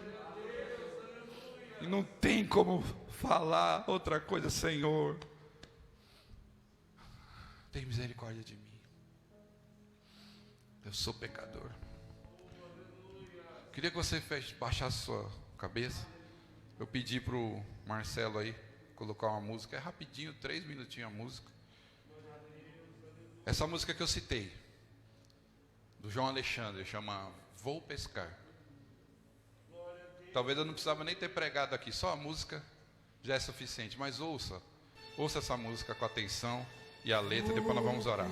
B: E não tem como falar outra coisa: Senhor, tem misericórdia de mim. Eu sou pecador. Queria que você baixasse sua cabeça. Eu pedi para o Marcelo aí colocar uma música. É rapidinho, 3 minutinhos a música. Essa música que eu citei, do João Alexandre, chama Vou Pescar. Talvez eu não precisava nem ter pregado aqui, só a música já é suficiente. Mas ouça essa música com atenção e a letra, depois nós vamos orar.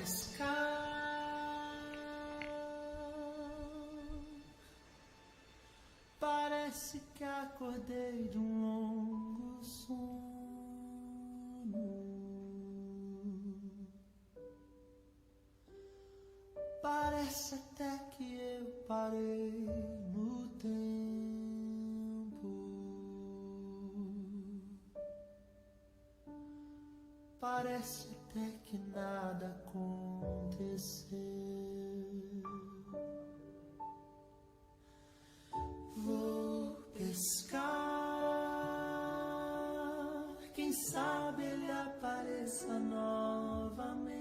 C: Parece que acordei de um longo sono. Parece até que eu parei no tempo. Parece até que nada aconteceu. Vou pescar, quem sabe ele apareça novamente.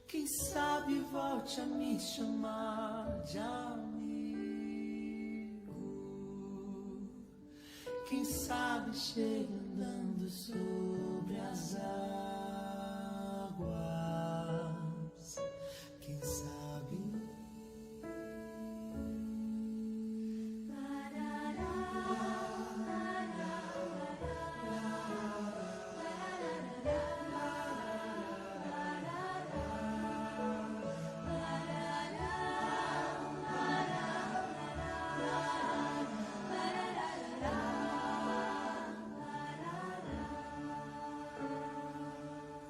C: Quem sabe volte a me chamar de amigo. Quem sabe chegue andando sobre as águas. Quem sabe.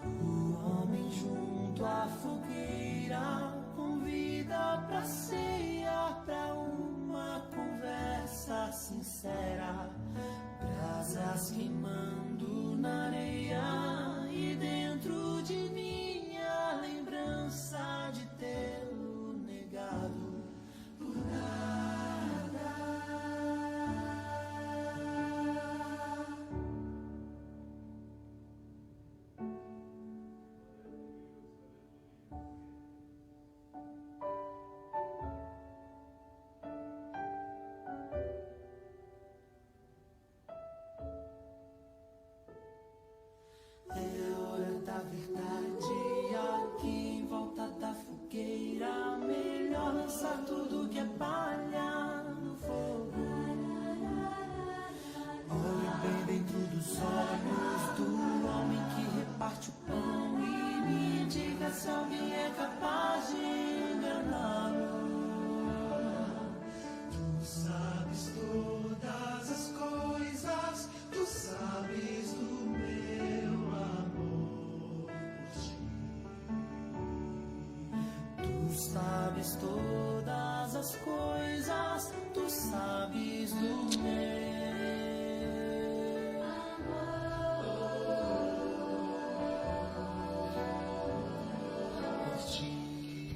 C: O homem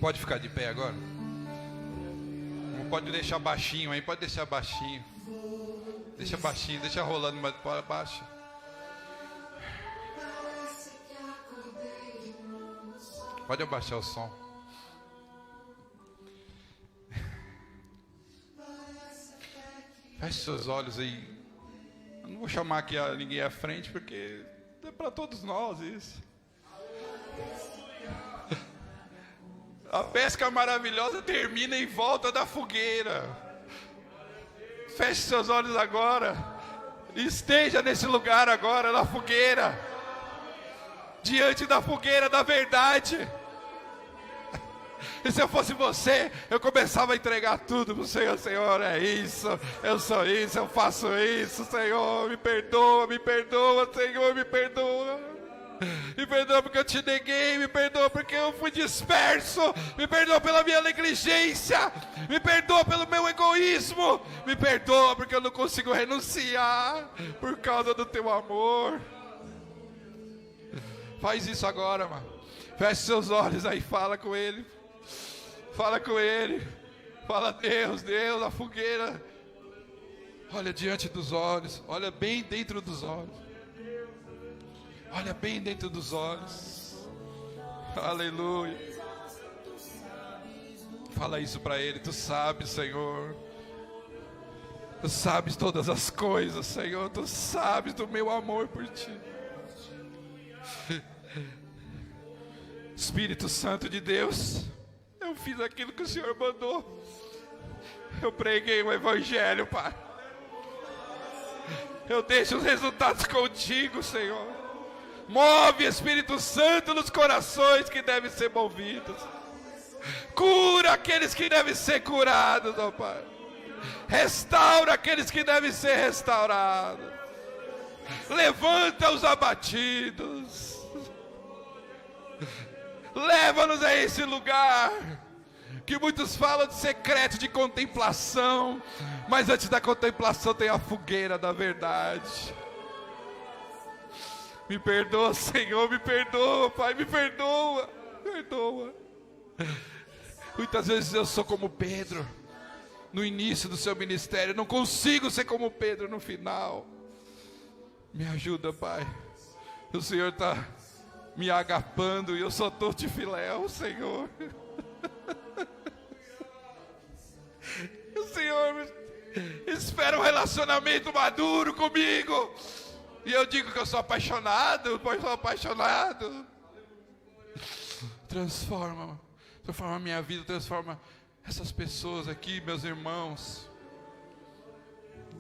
B: Pode ficar de pé agora? Não pode deixar baixinho aí, pode deixar baixinho. Deixa baixinho, deixa rolando, mas baixa. Pode abaixar o som. Feche seus olhos aí. Eu não vou chamar aqui ninguém à frente, porque é para todos nós isso. A pesca maravilhosa termina em volta da fogueira. Feche seus olhos agora. Esteja nesse lugar agora, na fogueira. Diante da fogueira da verdade. E se eu fosse você, eu começava a entregar tudo para o Senhor. Senhor, é isso, eu sou isso, eu faço isso. Senhor, me perdoa, Senhor, me perdoa. Me perdoa porque eu te neguei, me perdoa porque eu fui disperso, me perdoa pela minha negligência, me perdoa pelo meu egoísmo, me perdoa porque eu não consigo renunciar por causa do teu amor. Faz isso agora, mano. Feche seus olhos aí, fala com Ele. Fala com Ele. Fala, Deus, a fogueira. Olha diante dos olhos, olha bem dentro dos olhos. Olha bem dentro dos olhos. Aleluia. Fala isso para Ele. Tu sabes, Senhor. Tu sabes todas as coisas, Senhor. Tu sabes do meu amor por Ti. Espírito Santo de Deus, eu fiz aquilo que o Senhor mandou. Eu preguei o Evangelho, Pai. Eu deixo os resultados contigo, Senhor. Move, Espírito Santo, nos corações que devem ser movidos. Cura aqueles que devem ser curados, ó Pai. Restaura aqueles que devem ser restaurados. Levanta os abatidos. Leva-nos a esse lugar que muitos falam de secreto, de contemplação, mas antes da contemplação tem a fogueira da verdade. Me perdoa, Senhor, me perdoa, Pai, me perdoa, perdoa. Muitas vezes eu sou como Pedro no início do seu ministério, não consigo ser como Pedro no final. Me ajuda, Pai. O Senhor está me agapando e eu só estou de filéu, Senhor. O Senhor espera um relacionamento maduro comigo. E eu digo que eu sou apaixonado, pois sou apaixonado. Transforma a minha vida, transforma essas pessoas aqui, meus irmãos.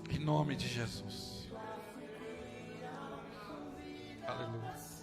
B: Em nome de Jesus. Aleluia.